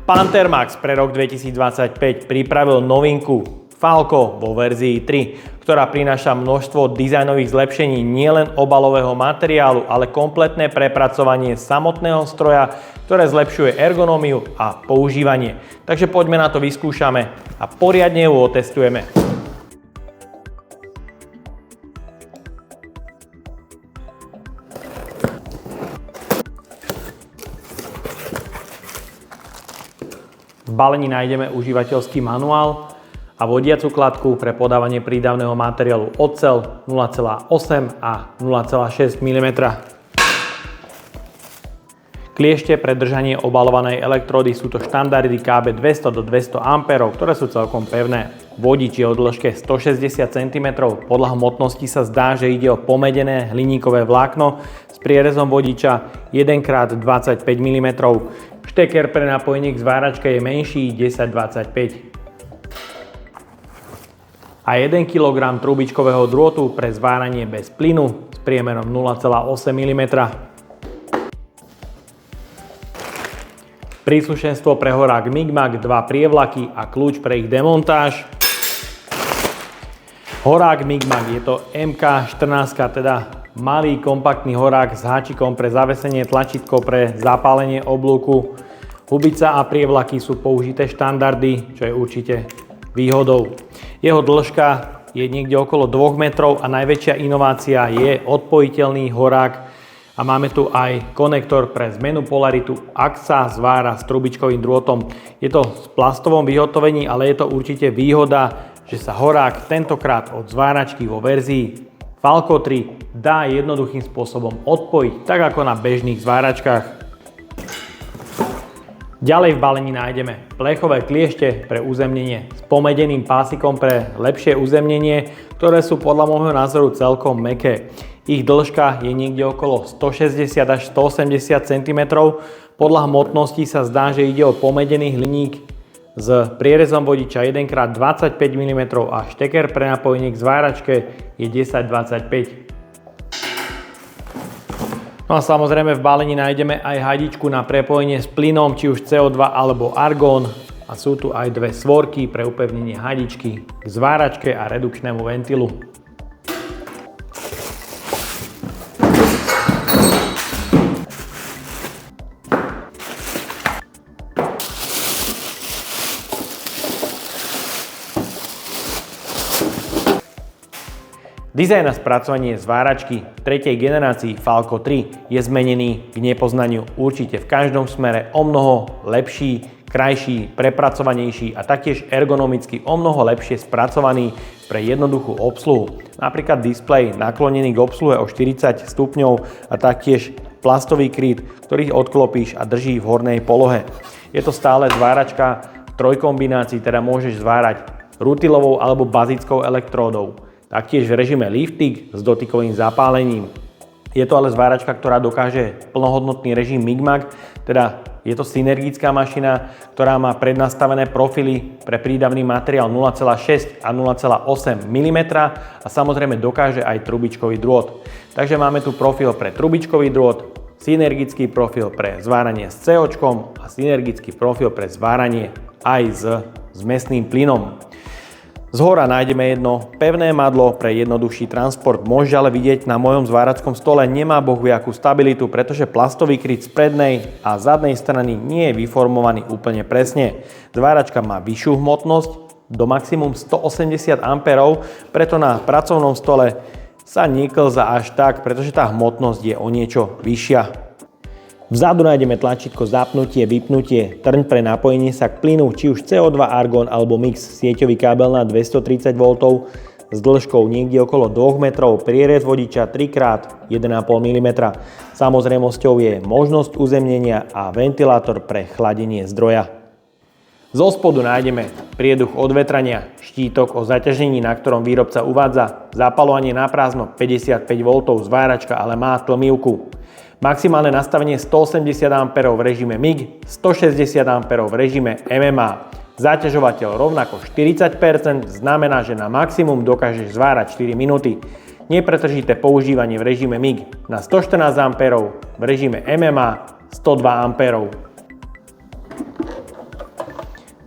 Panther Max pre rok 2025 pripravil novinku Falco vo verzii 3, ktorá prináša množstvo dizajnových zlepšení nielen obalového materiálu, ale kompletné prepracovanie samotného stroja, ktoré zlepšuje ergonómiu a používanie. Takže poďme na to, vyskúšame a poriadne ju otestujeme. V balení nájdeme užívateľský manuál a vodiacu kladku pre podávanie prídavného materiálu oceľ 0,8 a 0,6 mm. Kliešte pre držanie obalovanej elektródy sú to štandardy KB 200 do 200 A, ktoré sú celkom pevné. Vodič je o dĺžke 160 cm, podľa hmotnosti sa zdá, že ide o pomedené hliníkové vlákno s prierezom vodiča 1x25 mm. Šteker pre napojenie k zváračke je menší 1025 a 1 kg trubičkového drôtu pre zváranie bez plynu s priemerom 0,8 mm. Príslušenstvo pre horák Migmag, 2 prievlaky a kľúč pre ich demontáž. Horák Migmag je to MK14, teda malý kompaktný horák s háčikom pre zavesenie, tlačítko pre zapálenie oblúku. Hubica a prievlaky sú použité štandardy, čo je určite výhodou. Jeho dĺžka je niekde okolo 2 metrov a najväčšia inovácia je odpojiteľný horák a máme tu aj konektor pre zmenu polaritu, ak sa zvára s trubičkovým drôtom. Je to v plastovom vyhotovení, ale je to určite výhoda, že sa horák tentokrát od zváračky vo verzii Falco 3 dá jednoduchým spôsobom odpojiť, tak ako na bežných zváračkách. Ďalej v balení nájdeme plechové kliešte pre uzemnenie s pomedeným pásikom pre lepšie uzemnenie, ktoré sú podľa môjho názoru celkom mäkké. Ich dĺžka je niekde okolo 160 až 180 cm. Podľa hmotnosti sa zdá, že ide o pomedený hliník s prierezom vodiča 1x25 mm a šteker pre napojenie k zváračke je 1025. No a samozrejme v balení nájdeme aj hadičku na prepojenie s plynom, či už CO2 alebo argón, a sú tu aj 2 svorky pre upevnenie hadičky k zváračke a redukčnému ventilu. Dizajn a spracovanie zváračky 3. generácii Falco 3 je zmenený k nepoznaniu určite v každom smere o mnoho lepší, krajší, prepracovanejší a taktiež ergonomicky o mnoho lepšie spracovaný pre jednoduchú obsluhu. Napríklad displej naklonený k obsluhe o 40 stupňov a taktiež plastový kryt, ktorý odklopíš a drží v hornej polohe. Je to stále zváračka v trojkombinácii, teda môžeš zvárať rutilovou alebo bazickou elektródou. Taktiež v režime lifting s dotykovým zapálením. Je to ale zváračka, ktorá dokáže plnohodnotný režim Migmag, teda je to synergická mašina, ktorá má prednastavené profily pre prídavný materiál 0,6 a 0,8 mm a samozrejme dokáže aj trubičkový drôt. Takže máme tu profil pre trubičkový drôt, synergický profil pre zváranie s CO-čkom a synergický profil pre zváranie aj s zmesným plynom. Zhora nájdeme jedno pevné madlo pre jednoduchší transport. Môžete ale vidieť, na mojom zvárackom stole nemá bohviakú stabilitu, pretože plastový kryt z prednej a zadnej strany nie je vyformovaný úplne presne. Zváračka má vyššiu hmotnosť do maximum 180 A, preto na pracovnom stole sa neklza až tak, pretože tá hmotnosť je o niečo vyššia. Vzadu nájdeme tlačítko zapnutie, vypnutie, trň pre napojenie sa k plynu, či už CO2, argón alebo mix, sieťový kábel na 230 V s dĺžkou niekde okolo 2 metrov, prierez vodiča 3x1,5 mm. Samozrejmosťou je možnosť uzemnenia a ventilátor pre chladenie zdroja. Zo spodu nájdeme prieduch odvetrania, štítok o zaťažení, na ktorom výrobca uvádza zapaľovanie na prázdno 55 V, zváračka ale má tlmivku. Maximálne nastavenie 180 A v režime MIG, 160 A v režime MMA. Záťažovateľ rovnako 40%, znamená, že na maximum dokážeš zvárať 4 minúty. Nepretržité používanie v režime MIG na 114 A, v režime MMA 102 A.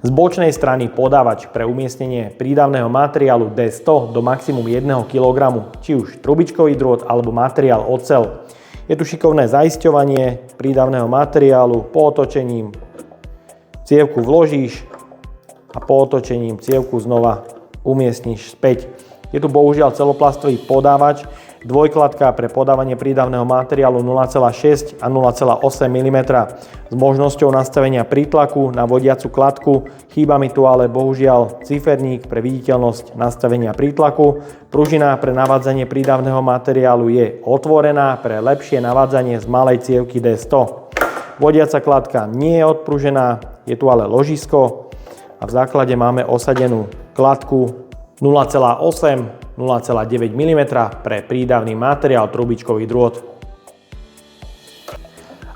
Z bočnej strany podávač pre umiestnenie prídavného materiálu D100 do maximum 1 kg, či už trubičkový drôt alebo materiál oceľ. Je tu šikovné zaisťovanie prídavného materiálu po otočením. Cievku vložíš a po otočením cievku znova umiestniš späť. Je tu bohužiaľ celoplastový podávač, dvojkladka pre podávanie prídavného materiálu 0,6 a 0,8 mm s možnosťou nastavenia prítlaku na vodiacu kladku. Chýba mi tu ale bohužiaľ ciferník pre viditeľnosť nastavenia prítlaku. Pružina pre navádzanie prídavného materiálu je otvorená pre lepšie navádzanie z malej cievky D100. Vodiaca kladka nie je odpružená, je tu ale ložisko a v základe máme osadenú kladku 0,8 0,9 mm pre prídavný materiál trubičkový drôt.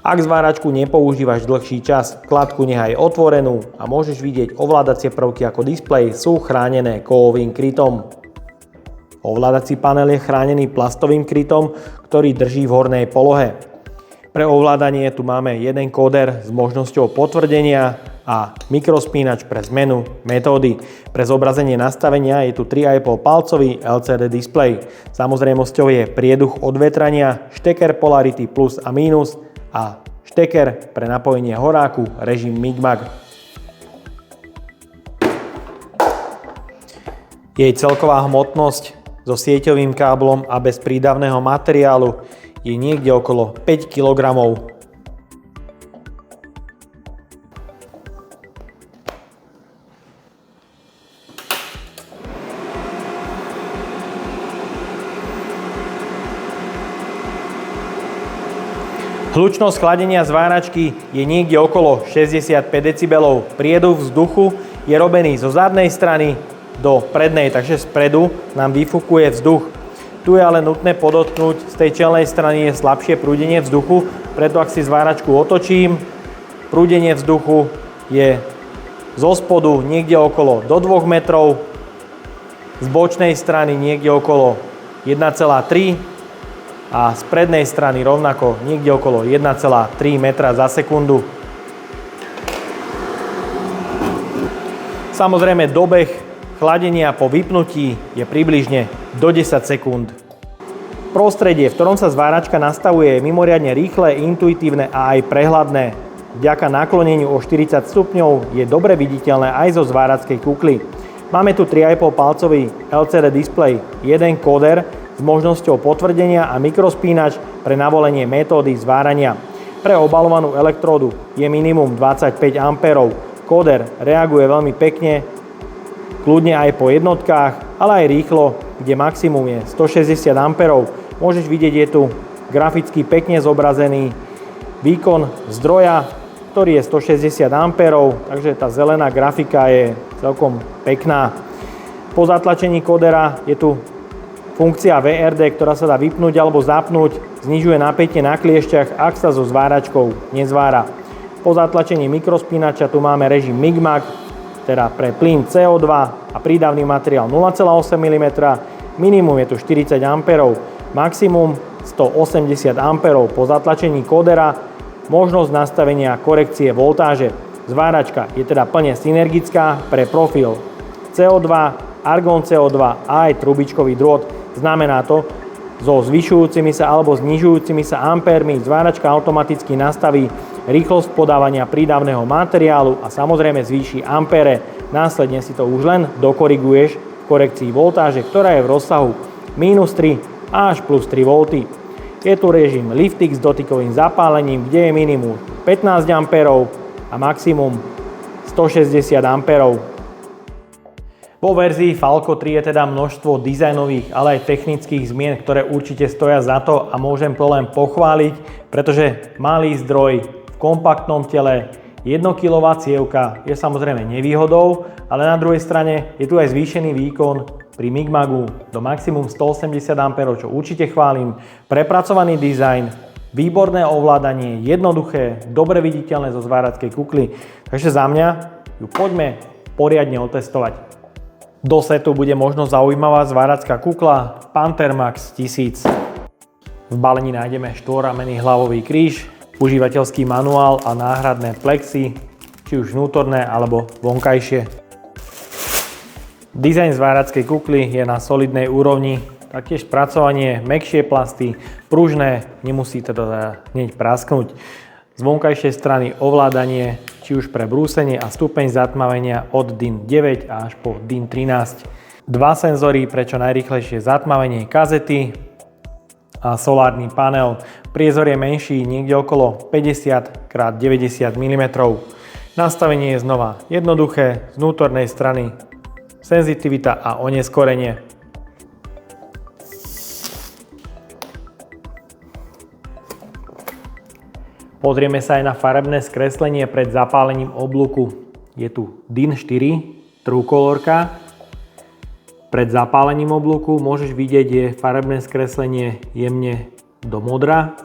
Ak zváračku nepoužívaš dlhší čas, kladku nechaj otvorenú a môžeš vidieť ovládacie prvky ako displej sú chránené kovovým krytom. Ovládací panel je chránený plastovým krytom, ktorý drží v hornej polohe. Pre ovládanie tu máme jeden kóder s možnosťou potvrdenia a mikrospínač pre zmenu metódy. Pre zobrazenie nastavenia je tu 3,5 palcový LCD displej. Samozrejmosťou je prieduch odvetrania, šteker polarity plus a mínus a šteker pre napojenie horáku režim MIG-MAG. Jej celková hmotnosť so sieťovým káblom a bez prídavného materiálu je niekde okolo 5 kg. Hlučnosť chladenia zváračky je niekde okolo 65 dB. Prieduch vzduchu je robený zo zadnej strany do prednej, takže spredu nám vyfúkuje vzduch. Tu je ale nutné podotknúť, z tej čelnej strany je slabšie prúdenie vzduchu, preto ak si zváračku otočím, prúdenie vzduchu je zo spodu niekde okolo do 2 metrov, z bočnej strany niekde okolo 1,3 a z prednej strany rovnako niekde okolo 1,3 metra za sekundu. Samozrejme dobeh chladenia po vypnutí je približne do 10 sekúnd. Prostredie, v ktorom sa zváračka nastavuje, je mimoriadne rýchle, intuitívne a aj prehľadné. Vďaka nakloneniu o 40 stupňov je dobre viditeľné aj zo zvárackej kukly. Máme tu 3,5 palcový LCD displej, jeden kóder s možnosťou potvrdenia a mikrospínač pre navolenie metódy zvárania. Pre obalovanú elektródu je minimum 25 A. Kóder reaguje veľmi pekne, kľudne aj po jednotkách, ale aj rýchlo, kde maximum je 160 A. Môžeš vidieť, je tu graficky pekne zobrazený výkon zdroja, ktorý je 160 A, takže tá zelená grafika je celkom pekná. Po zatlačení kódera je tu funkcia VRD, ktorá sa dá vypnúť alebo zapnúť, znižuje napätie na kliešťach, ak sa so zváračkou nezvára. Po zatlačení mikrospínača tu máme režim MIG-MAG, teda pre plyn CO2 a prídavný materiál 0,8 mm, minimum je tu 40 A, maximum 180 A. Po zatlačení kódera možnosť nastavenia korekcie voltáže. Zváračka je teda plne synergická pre profil CO2, argón CO2 a aj trubičkový drôt. Znamená to, so zvyšujúcimi sa alebo znižujúcimi sa ampérmi zváračka automaticky nastaví rýchlosť podávania prídavného materiálu a samozrejme zvýši ampére. Následne si to už len dokoriguješ v korekcii voltáže, ktorá je v rozsahu -3 až +3 V. Je tu režim LiftX s dotykovým zapálením, kde je minimum 15 A a maximum 160 A. Vo verzii Falco 3 je teda množstvo dizajnových, ale aj technických zmien, ktoré určite stoja za to a môžem to len pochváliť, pretože malý zdroj v kompaktnom tele, 1 kW cievka je samozrejme nevýhodou, ale na druhej strane je tu aj zvýšený výkon pri MIG-MAGu do maximum 180 A, čo určite chválim, prepracovaný dizajn, výborné ovládanie, jednoduché, dobre viditeľné zo zvárackej kukly. Takže za mňa ju poďme poriadne otestovať. Do setu bude možno zaujímavá zváracká kukla Panther Max 1000. V balení nájdeme štvorramenný hlavový kríž, užívateľský manuál a náhradné plexy, či už vnútorné alebo vonkajšie. Dizajn zvárackej kukly je na solidnej úrovni, taktiež spracovanie, mäkšie plasty, pružné, nemusí teda hneď prasknúť. Z vonkajšej strany ovládanie, či už pre brúsenie a stupeň zatmavenia od DIN 9 až po DIN 13. Dva senzory pre čo najrýchlejšie zatmavenie kazety a solárny panel. Priezor je menší, niekde okolo 50x90 mm. Nastavenie je znova jednoduché, z vnútornej strany senzitivita a oneskorenie. Pozrieme sa aj na farebné skreslenie pred zapálením oblúku. Je tu DIN 4 Truecolorka. Pred zapálením oblúku môžeš vidieť, je farebné skreslenie jemne do modra.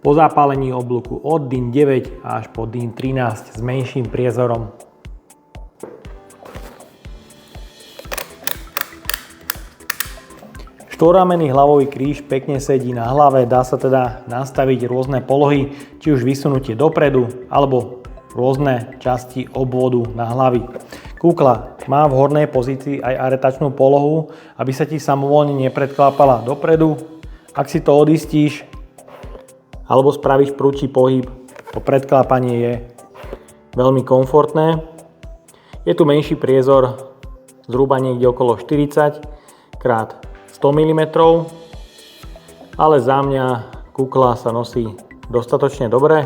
Po zapálení oblúku od DIN 9 až po DIN 13 s menším priezorom. Štvorramenný hlavový kríž pekne sedí na hlave, dá sa teda nastaviť rôzne polohy, či už vysunutie dopredu, alebo rôzne časti obvodu na hlavy. Kukla má v hornej pozícii aj aretačnú polohu, aby sa ti samovolne nepredklápala dopredu. Ak si to odistíš, alebo spravíš prudší pohyb, to predklápanie je veľmi komfortné. Je tu menší priezor, zhruba niekde okolo 40 x 100 mm, ale za mňa kukla sa nosí dostatočne dobre.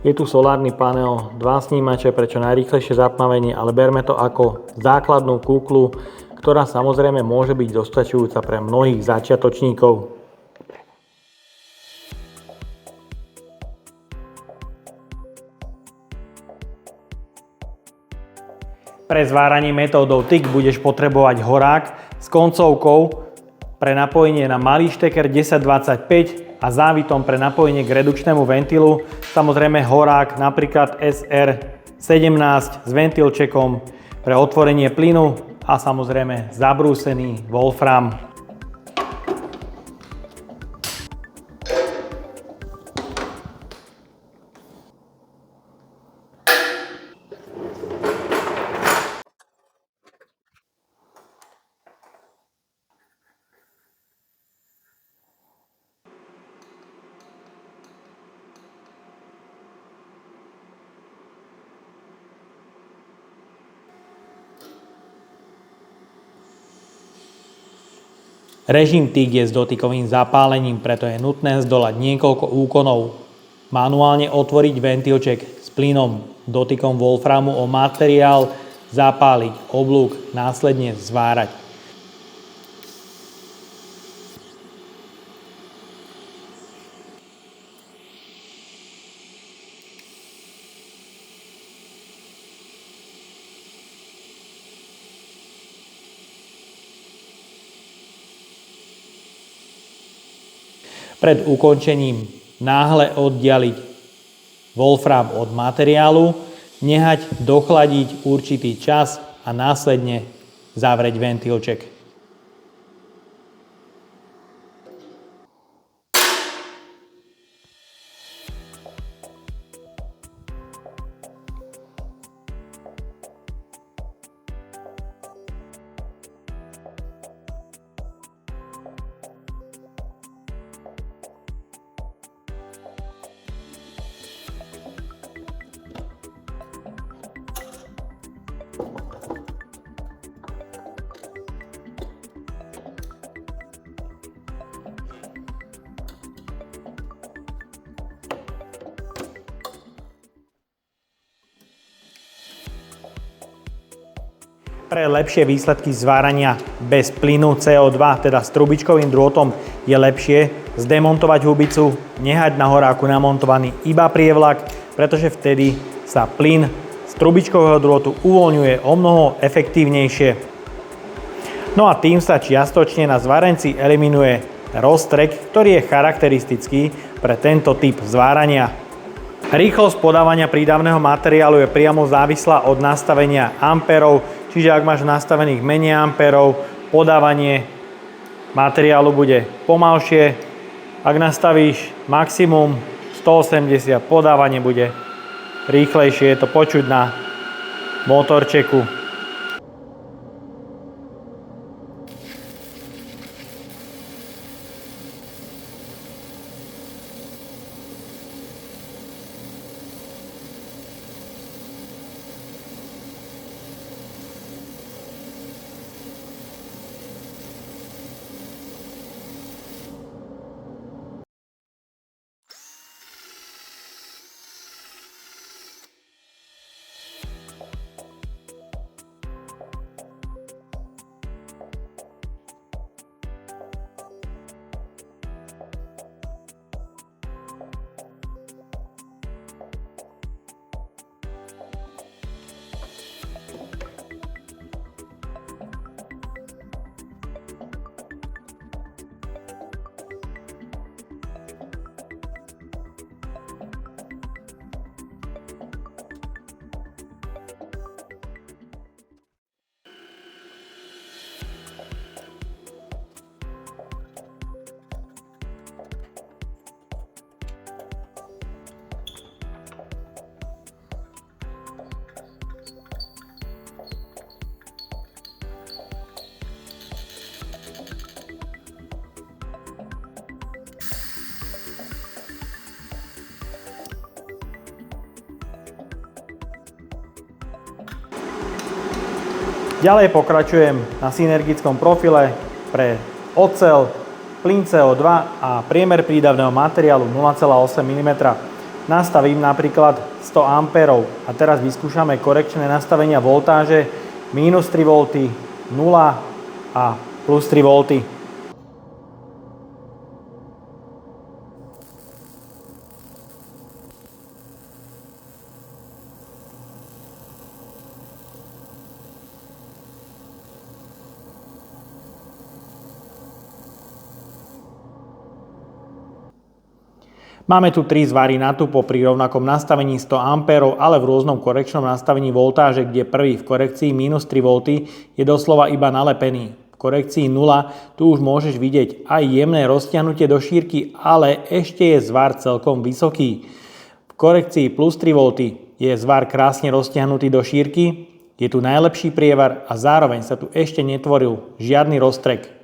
Je tu solárny panel, dva snímače pre čo najrýchlejšie zatmavenie, ale berme to ako základnú kuklu, ktorá samozrejme môže byť dostačujúca pre mnohých začiatočníkov. Pre zváranie metódou TIG budeš potrebovať horák s koncovkou pre napojenie na malý šteker 1025 a závitom pre napojenie k redukčnému ventilu. Samozrejme horák napríklad SR17 s ventilčekom pre otvorenie plynu a samozrejme zabrúsený wolfram. Režim TIG je s dotykovým zapálením, preto je nutné zdolať niekoľko úkonov. Manuálne otvoriť ventilček s plynom dotykom wolframu o materiál, zapáliť oblúk, následne zvárať. Pred ukončením náhle oddialiť wolfram od materiálu, nehať dochladiť určitý čas a následne zavrieť ventilček. Pre lepšie výsledky zvárania bez plynu CO2, teda s trubičkovým drôtom, je lepšie zdemontovať hubicu, nehať na horáku namontovaný iba prievlak, pretože vtedy sa plyn z trubičkového drôtu uvoľňuje omnoho efektívnejšie. No a tým sa čiastočne na zvárenci eliminuje roztrek, ktorý je charakteristický pre tento typ zvárania. Rýchlosť podávania prídavného materiálu je priamo závislá od nastavenia amperov, čiže ak máš nastavených menej amperov, podávanie materiálu bude pomalšie. Ak nastavíš maximum 180, podávanie bude rýchlejšie, je to počuť na motorčeku. Ďalej pokračujem na synergickom profile pre oceľ, plyn CO2 a priemer prídavného materiálu 0,8 mm. Nastavím napríklad 100 A a teraz vyskúšame korekčné nastavenia voltáže minus 3 V, 0 a plus 3 V. Máme tu 3 zvary natupo pri rovnakom nastavení 100 A, ale v rôznom korekčnom nastavení voltáže, kde prvý v korekcii minus 3 V je doslova iba nalepený. V korekcii 0 tu už môžeš vidieť aj jemné roztiahnutie do šírky, ale ešte je zvar celkom vysoký. V korekcii plus 3 V je zvar krásne roztiahnutý do šírky, je tu najlepší prievar a zároveň sa tu ešte netvoril žiadny roztrek.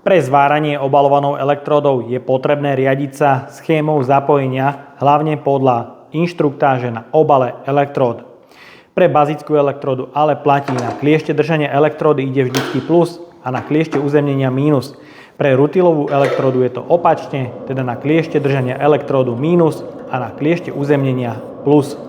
Pre zváranie obalovanou elektródou je potrebné riadiť sa schémou zapojenia, hlavne podľa inštruktáže na obale elektród. Pre bazickú elektródu ale platí, na kliešte držania elektródy ide vždycky plus a na kliešte uzemnenia mínus. Pre rutilovú elektródu je to opačne, teda na kliešte držania elektródu mínus a na kliešte uzemnenia plus.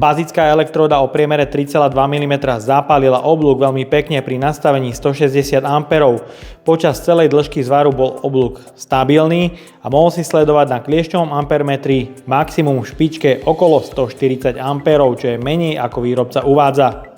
Bazická elektróda o priemere 3,2 mm zapálila oblúk veľmi pekne pri nastavení 160 A. Počas celej dĺžky zvaru bol oblúk stabilný a mohol si sledovať na kliešťovom ampermetri maximum v špičke okolo 140 A, čo je menej ako výrobca uvádza.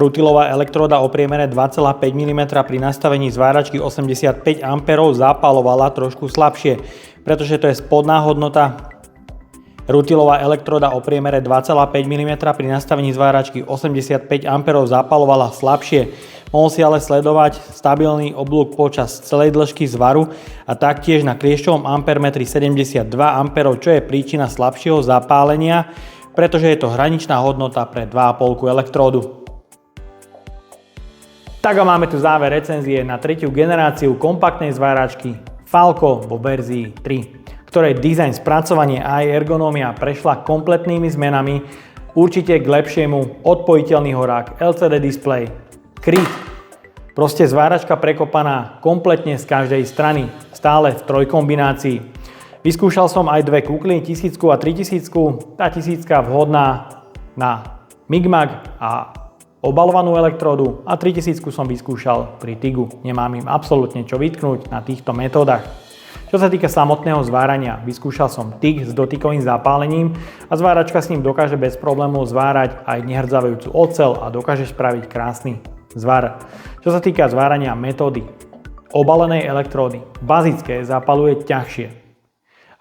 Rutilová elektróda o priemere 2,5 mm pri nastavení zváračky 85 A zapálovala trošku slabšie, pretože to je spodná hodnota. Rutilová elektróda o priemere 2,5 mm pri nastavení zváračky 85 A zapálovala slabšie. Mohol si ale sledovať stabilný oblúk počas celej dĺžky zvaru a taktiež na kliešťovom ampermetri 72 A, čo je príčina slabšieho zapálenia, pretože je to hraničná hodnota pre 2,5 elektródu. Tak a máme tu záver recenzie na tretiu generáciu kompaktnej zváračky Falco vo verzii 3, ktorej dizajn, spracovanie a aj ergonómia prešla kompletnými zmenami, určite k lepšiemu, odpojiteľný horák, LCD displej, kryt, proste zváračka prekopaná kompletne z každej strany, stále v trojkombinácii. Vyskúšal som aj dve kukly, 1000 a 3000, tá 1000 vhodná na Migmag a obalovanú elektródu a 3000 som vyskúšal pri TIGu. Nemám im absolútne čo vytknúť na týchto metódach. Čo sa týka samotného zvárania, vyskúšal som TIG s dotykovým zapálením a zváračka s ním dokáže bez problémov zvárať aj nehrdzavajúcu oceľ a dokáže spraviť krásny zvar. Čo sa týka zvárania metódy obalenej elektródy, bazické zapaluje ťažšie.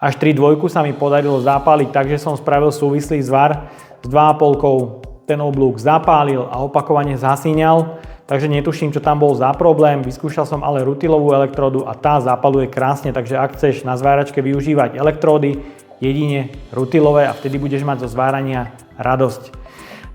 Až 3.2 sa mi podarilo zapáliť, takže som spravil súvislý zvar s 2,5. Ten oblúk zapálil a opakovane zasíňal, takže netuším, čo tam bol za problém. Vyskúšal som ale rutilovú elektródu a tá zapaluje krásne, takže ak chceš na zváračke využívať elektródy, jedine rutilové a vtedy budeš mať zo zvárania radosť.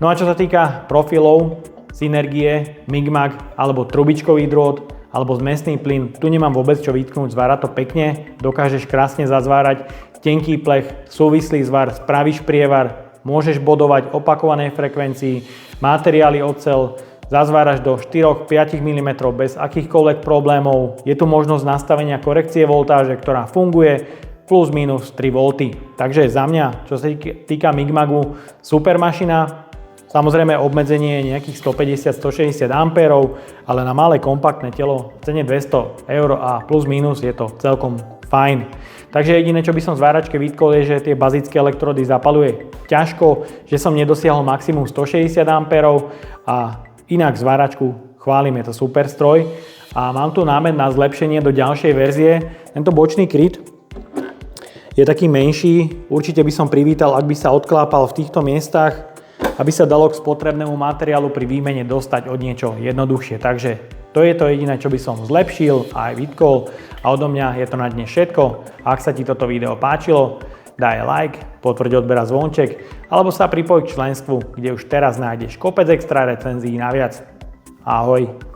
No a čo sa týka profilov, synergie, Migmag alebo trubičkový drôt alebo zmesný plyn, tu nemám vôbec čo vytknúť, zvára to pekne, dokážeš krásne zazvárať tenký plech, súvislý zvar, spravíš prievar, môžeš bodovať opakovanej frekvencii, materiály oceľ, zazváraš do 4-5 mm bez akýchkoľvek problémov. Je tu možnosť nastavenia korekcie voltáže, ktorá funguje plus minus 3 V. Takže za mňa, čo sa týka Migmagu, super mašina. Samozrejme obmedzenie je nejakých 150-160 A, ale na malé kompaktné telo v cene 200 € a plus minus je to celkom fajn. Takže jediné, čo by som zváračke vytkol, je, že tie bazické elektrody zapaluje ťažko, že som nedosiahol maximum 160 A a inak zváračku chválim, je to super stroj. A mám tu námed na zlepšenie do ďalšej verzie. Tento bočný kryt je taký menší, určite by som privítal, ak by sa odklápal v týchto miestach, aby sa dalo k spotrebnému materiálu pri výmene dostať od niečo jednoduchšie. Takže to je to jediné, čo by som zlepšil a aj vytkol. A odo mňa je to na dnes všetko. Ak sa ti toto video páčilo, daj like, potvrď odber a zvonček, alebo sa pripoj k členstvu, kde už teraz nájdeš kopec extra recenzií naviac. Ahoj!